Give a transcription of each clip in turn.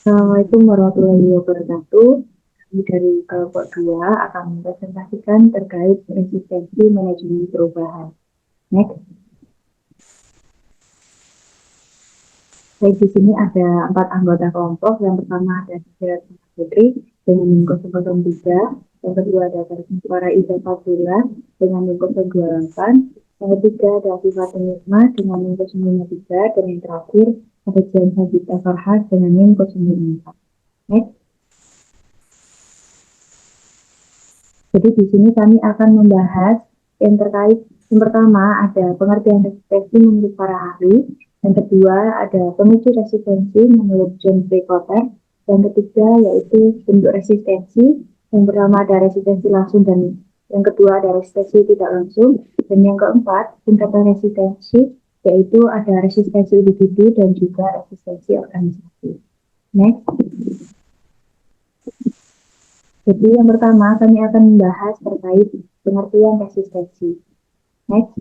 Assalamualaikum warahmatullahi wabarakatuh. Kami dari kelompok 2 akan mempresentasikan terkait resistensi manajemen perubahan. Next. Baik, di sini ada 4 anggota kelompok. Yang pertama ada Siti Putri dengan NIM 003. Yang kedua ada Suara Ida Fadila dengan NIM 028. Yang ketiga ada Afifah Tenizma dengan NIM 053. Dan yang terakhir ada Jan Sabita Farhad dengan NIM 054. Next. Jadi di sini kami akan membahas yang terkait yang pertama ada pengertian resistensi menurut para ahli, yang kedua ada pemicu resistensi menurut John P. Cotter, yang ketiga yaitu bentuk resistensi, yang pertama ada resistensi langsung dan yang kedua ada resistensi tidak langsung, dan yang keempat tingkatan resistensi yaitu ada resistensi individu dan juga resistensi organisasi. Next. Jadi yang pertama kami akan membahas terkait pengertian resistensi. Next.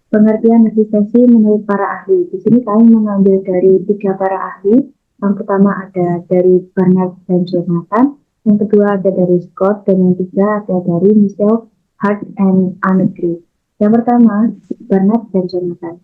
Pengertian resistensi menurut para ahli. Di sini kami mengambil dari 3 para ahli. Yang pertama ada dari Barnard dan Jonathan. Yang kedua ada dari Scott dan yang ketiga ada dari Michelle Hart and Annegre. Yang pertama Barnard dan Jonathan.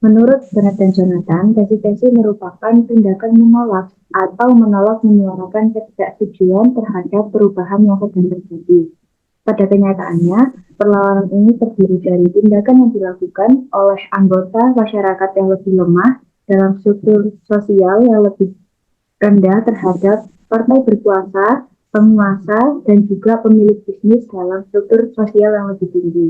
Menurut Bernard dan Jonathan, resistensi merupakan tindakan menolak atau menolak menyuarakan ketidaksetujuan terhadap perubahan yang sedang terjadi. Pada kenyataannya, perlawanan ini terdiri dari tindakan yang dilakukan oleh anggota masyarakat yang lebih lemah dalam struktur sosial yang lebih rendah terhadap partai berkuasa, penguasa, dan juga pemilik bisnis dalam struktur sosial yang lebih tinggi.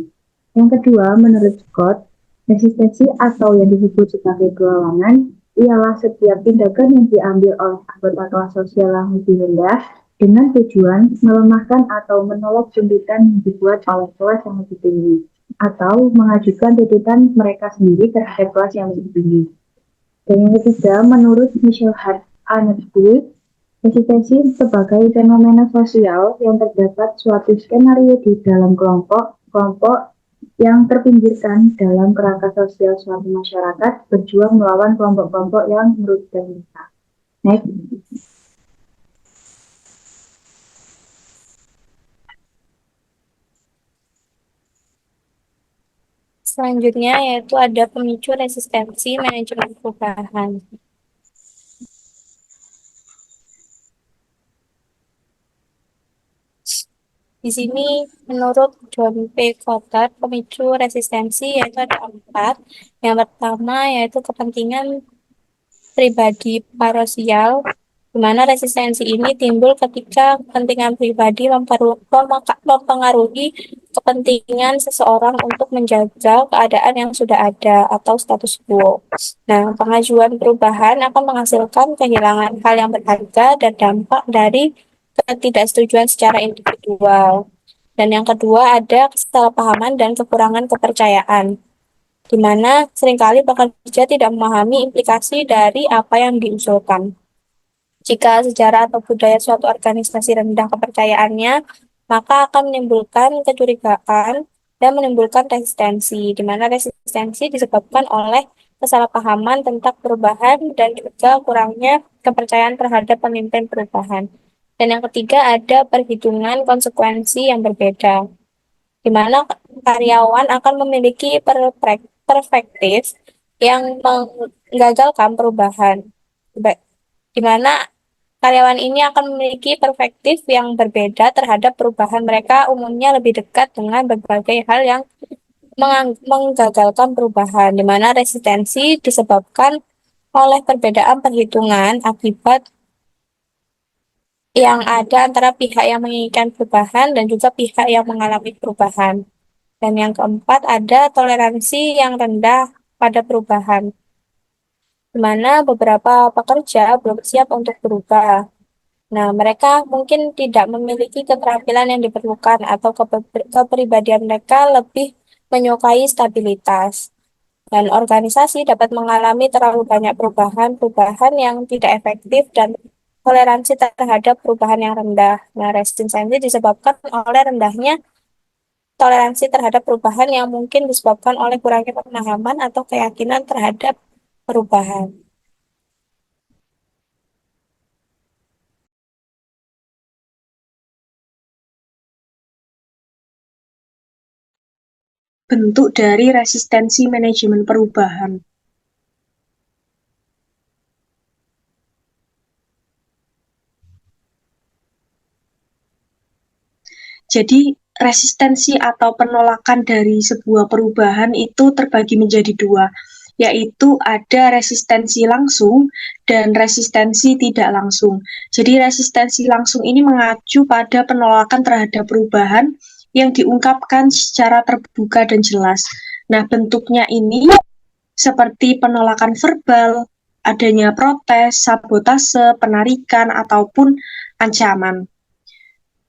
Yang kedua, menurut Scott, resistensi atau yang disebut sebagai perlawanan ialah setiap tindakan yang diambil oleh anggota kelas sosial yang lebih rendah dengan tujuan melemahkan atau menolak tuntutan yang dibuat oleh kelas yang lebih tinggi atau mengajukan tuntutan mereka sendiri terhadap kelas yang lebih tinggi. Dan yang ketiga, menurut Michelle Hart Annegre, resistensi sebagai fenomena sosial yang terdapat suatu skenario di dalam kelompok yang terpinggirkan dalam kerangka sosial suatu masyarakat berjuang melawan kelompok-kelompok yang merugikan mereka. Next. Selanjutnya yaitu ada pemicu resistensi manajemen perubahan. Di sini menurut John P. Cotter, pemicu resistensi yaitu ada 4. Yang pertama yaitu kepentingan pribadi parosial, di mana resistensi ini timbul ketika kepentingan pribadi mempengaruhi kepentingan seseorang untuk menjaga keadaan yang sudah ada atau status quo. Nah, pengajuan perubahan akan menghasilkan kehilangan hal yang berharga dan dampak dari ketidaksetujuan secara individual. Dan yang kedua ada kesalahpahaman dan kekurangan kepercayaan, di mana seringkali pekerja tidak memahami implikasi dari apa yang diusulkan. Jika sejarah atau budaya suatu organisasi rendah kepercayaannya, maka akan menimbulkan kecurigaan dan menimbulkan resistensi, di mana resistensi disebabkan oleh kesalahpahaman tentang perubahan dan juga kurangnya kepercayaan terhadap pemimpin perubahan. Dan yang ketiga ada perhitungan konsekuensi yang berbeda, di mana karyawan akan memiliki perspektif yang menggagalkan perubahan, di mana karyawan ini akan memiliki perspektif yang berbeda terhadap perubahan. Mereka umumnya lebih dekat dengan berbagai hal yang menggagalkan perubahan, di mana resistensi disebabkan oleh perbedaan perhitungan akibat yang ada antara pihak yang menginginkan perubahan dan juga pihak yang mengalami perubahan. Dan yang keempat ada toleransi yang rendah pada perubahan, di mana beberapa pekerja belum siap untuk berubah. Nah, mereka mungkin tidak memiliki keterampilan yang diperlukan atau kepribadian mereka lebih menyukai stabilitas. Dan organisasi dapat mengalami terlalu banyak perubahan-perubahan yang tidak efektif dan toleransi terhadap perubahan yang rendah. Nah, resistensi disebabkan oleh rendahnya toleransi terhadap perubahan yang mungkin disebabkan oleh kurangnya pemahaman atau keyakinan terhadap perubahan. Bentuk dari resistensi manajemen perubahan. Jadi resistensi atau penolakan dari sebuah perubahan itu terbagi menjadi dua, yaitu ada resistensi langsung dan resistensi tidak langsung. Jadi resistensi langsung ini mengacu pada penolakan terhadap perubahan yang diungkapkan secara terbuka dan jelas. Nah, bentuknya ini seperti penolakan verbal, adanya protes, sabotase, penarikan, ataupun ancaman.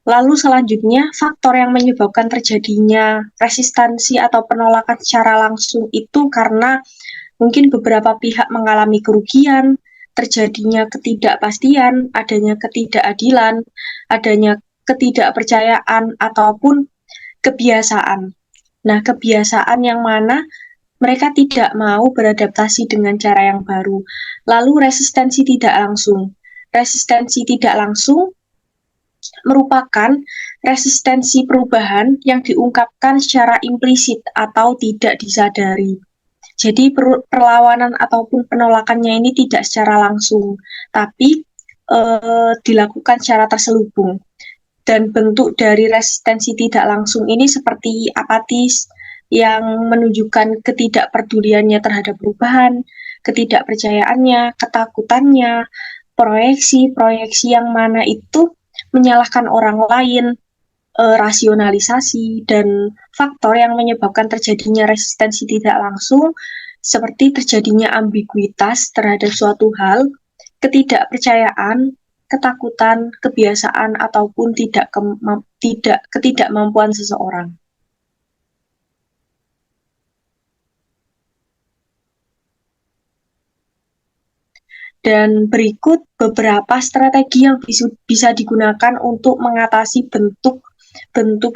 Lalu selanjutnya, faktor yang menyebabkan terjadinya resistensi atau penolakan secara langsung itu karena mungkin beberapa pihak mengalami kerugian, terjadinya ketidakpastian, adanya ketidakadilan, adanya ketidakpercayaan, ataupun kebiasaan. Nah, kebiasaan yang mana mereka tidak mau beradaptasi dengan cara yang baru. Lalu resistensi tidak langsung. Resistensi tidak langsung merupakan resistensi perubahan yang diungkapkan secara implisit atau tidak disadari. Jadi perlawanan ataupun penolakannya ini tidak secara langsung, tapi dilakukan secara terselubung. Dan bentuk dari resistensi tidak langsung ini seperti apatis, yang menunjukkan ketidakpeduliannya terhadap perubahan, ketidakpercayaannya, ketakutannya, proyeksi-proyeksi yang mana itu menyalahkan orang lain, rasionalisasi, dan faktor yang menyebabkan terjadinya resistensi tidak langsung seperti terjadinya ambiguitas terhadap suatu hal, ketidakpercayaan, ketakutan, kebiasaan, ataupun ketidakmampuan seseorang. Dan berikut beberapa strategi yang bisa digunakan untuk mengatasi bentuk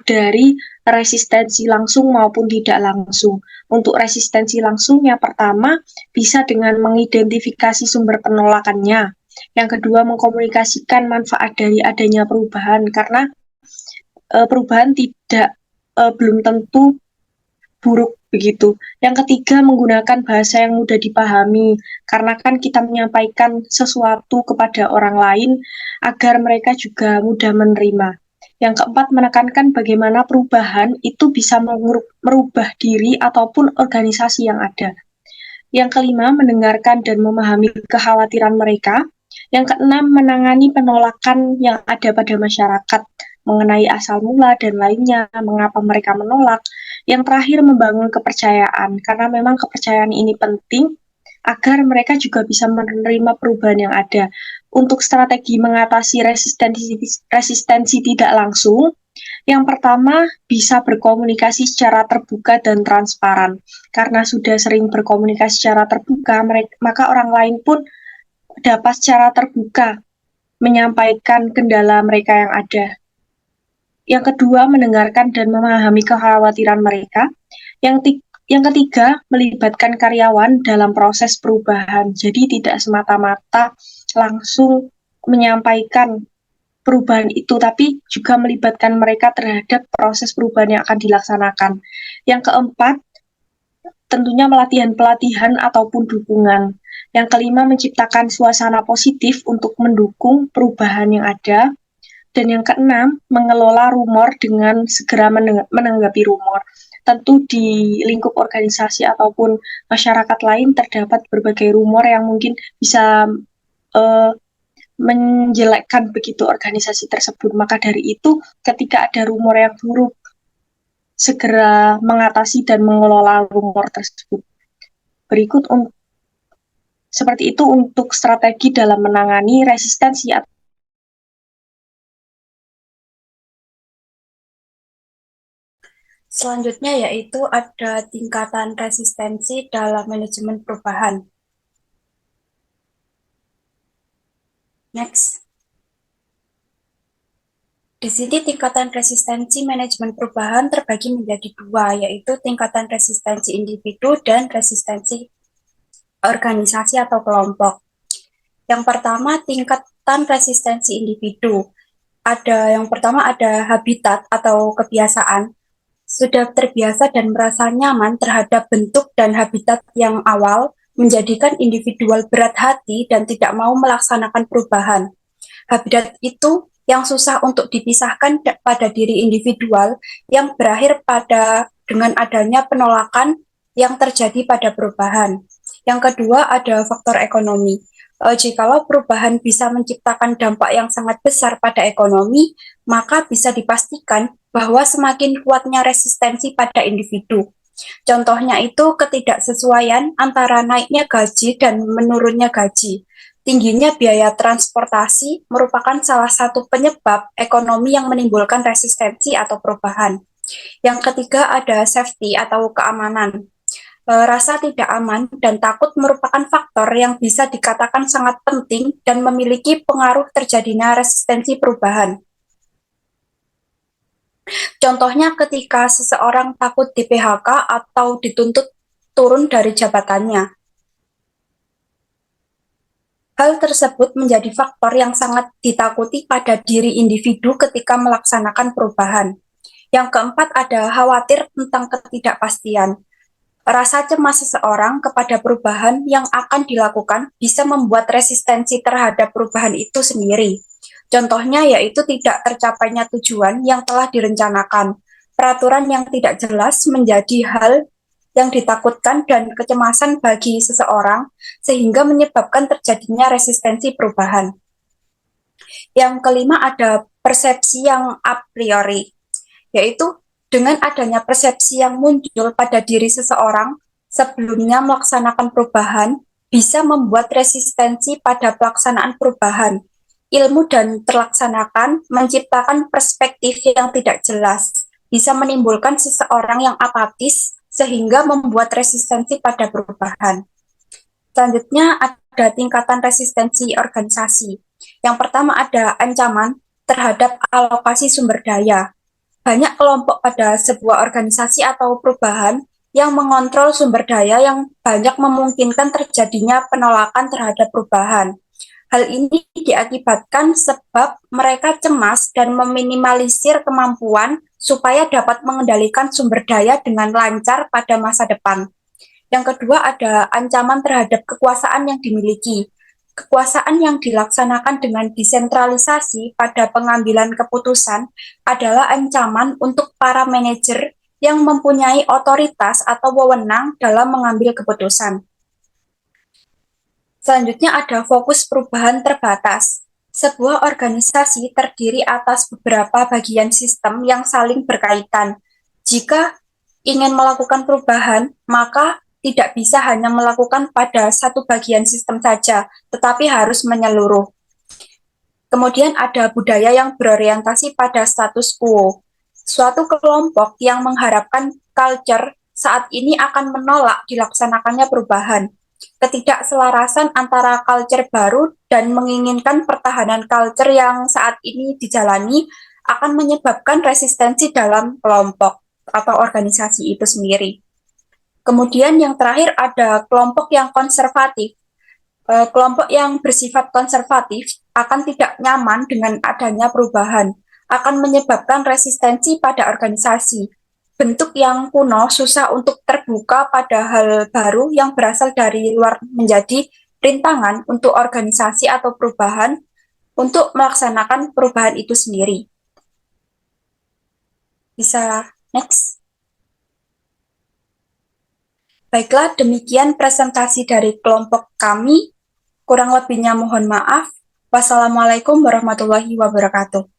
dari resistensi langsung maupun tidak langsung. Untuk resistensi langsung, yang pertama bisa dengan mengidentifikasi sumber penolakannya. Yang kedua, mengkomunikasikan manfaat dari adanya perubahan, karena perubahan belum tentu buruk begitu. Yang ketiga, menggunakan bahasa yang mudah dipahami, karena kan kita menyampaikan sesuatu kepada orang lain agar mereka juga mudah menerima. Yang keempat, menekankan bagaimana perubahan itu bisa merubah diri ataupun organisasi yang ada. Yang kelima, mendengarkan dan memahami kekhawatiran mereka. Yang keenam, menangani penolakan yang ada pada masyarakat mengenai asal mula dan lainnya, mengapa mereka menolak. Yang terakhir, membangun kepercayaan, karena memang kepercayaan ini penting agar mereka juga bisa menerima perubahan yang ada. Untuk strategi mengatasi resistensi tidak langsung, yang pertama, bisa berkomunikasi secara terbuka dan transparan. Karena sudah sering berkomunikasi secara terbuka, maka orang lain pun dapat secara terbuka menyampaikan kendala mereka yang ada. Yang kedua, mendengarkan dan memahami kekhawatiran mereka. Yang ketiga, melibatkan karyawan dalam proses perubahan. Jadi tidak semata-mata langsung menyampaikan perubahan itu, tapi juga melibatkan mereka terhadap proses perubahan yang akan dilaksanakan. Yang keempat, tentunya pelatihan ataupun dukungan. Yang kelima, menciptakan suasana positif untuk mendukung perubahan yang ada. Dan yang keenam, mengelola rumor dengan segera menanggapi rumor. Tentu di lingkup organisasi ataupun masyarakat lain terdapat berbagai rumor yang mungkin bisa menjelekkan begitu organisasi tersebut. Maka dari itu, ketika ada rumor yang buruk, segera mengatasi dan mengelola rumor tersebut. Berikut seperti itu untuk strategi dalam menangani resistensi. Selanjutnya yaitu ada tingkatan resistensi dalam manajemen perubahan. Next. Di sini tingkatan resistensi manajemen perubahan terbagi menjadi dua, yaitu tingkatan resistensi individu dan resistensi organisasi atau kelompok. Yang pertama, tingkatan resistensi individu. Yang pertama ada habitat atau kebiasaan. Sudah terbiasa dan merasa nyaman terhadap bentuk dan habitat yang awal, menjadikan individual berat hati dan tidak mau melaksanakan perubahan. Habitat itu yang susah untuk dipisahkan pada diri individual yang berakhir dengan adanya penolakan yang terjadi pada perubahan. Yang kedua ada faktor ekonomi. Jikalau perubahan bisa menciptakan dampak yang sangat besar pada ekonomi, maka bisa dipastikan bahwa semakin kuatnya resistensi pada individu. Contohnya itu ketidaksesuaian antara naiknya gaji dan menurunnya gaji. Tingginya biaya transportasi merupakan salah satu penyebab ekonomi yang menimbulkan resistensi atau perubahan. Yang ketiga ada safety atau keamanan. Rasa tidak aman dan takut merupakan faktor yang bisa dikatakan sangat penting dan memiliki pengaruh terjadinya resistensi perubahan. Contohnya ketika seseorang takut di PHK atau dituntut turun dari jabatannya. Hal tersebut menjadi faktor yang sangat ditakuti pada diri individu ketika melaksanakan perubahan. Yang keempat ada khawatir tentang ketidakpastian. Rasa cemas seseorang kepada perubahan yang akan dilakukan bisa membuat resistensi terhadap perubahan itu sendiri. Contohnya yaitu tidak tercapainya tujuan yang telah direncanakan. Peraturan yang tidak jelas menjadi hal yang ditakutkan dan kecemasan bagi seseorang sehingga menyebabkan terjadinya resistensi perubahan. Yang kelima ada persepsi yang a priori, yaitu dengan adanya persepsi yang muncul pada diri seseorang sebelumnya melaksanakan perubahan, bisa membuat resistensi pada pelaksanaan perubahan. Ilmu dan terlaksanakan menciptakan perspektif yang tidak jelas, bisa menimbulkan seseorang yang apatis, sehingga membuat resistensi pada perubahan. Selanjutnya ada tingkatan resistensi organisasi. Yang pertama ada ancaman terhadap alokasi sumber daya. Banyak kelompok pada sebuah organisasi atau perubahan yang mengontrol sumber daya yang banyak memungkinkan terjadinya penolakan terhadap perubahan. Hal ini diakibatkan sebab mereka cemas dan meminimalisir kemampuan supaya dapat mengendalikan sumber daya dengan lancar pada masa depan. Yang kedua ada ancaman terhadap kekuasaan yang dimiliki. Kekuasaan yang dilaksanakan dengan desentralisasi pada pengambilan keputusan adalah ancaman untuk para manajer yang mempunyai otoritas atau wewenang dalam mengambil keputusan. Selanjutnya ada fokus perubahan terbatas. Sebuah organisasi terdiri atas beberapa bagian sistem yang saling berkaitan. Jika ingin melakukan perubahan, maka tidak bisa hanya melakukan pada satu bagian sistem saja, tetapi harus menyeluruh. Kemudian ada budaya yang berorientasi pada status quo. Suatu kelompok yang mengharapkan culture saat ini akan menolak dilaksanakannya perubahan. Ketidakselarasan antara culture baru dan menginginkan pertahanan culture yang saat ini dijalani akan menyebabkan resistensi dalam kelompok atau organisasi itu sendiri. Kemudian yang terakhir ada kelompok yang konservatif. Kelompok yang bersifat konservatif akan tidak nyaman dengan adanya perubahan, akan menyebabkan resistensi pada organisasi. Bentuk yang kuno susah untuk terbuka pada hal baru yang berasal dari luar menjadi rintangan untuk organisasi atau perubahan untuk melaksanakan perubahan itu sendiri. Bisa next. Baiklah, demikian presentasi dari kelompok kami. Kurang lebihnya mohon maaf. Wassalamualaikum warahmatullahi wabarakatuh.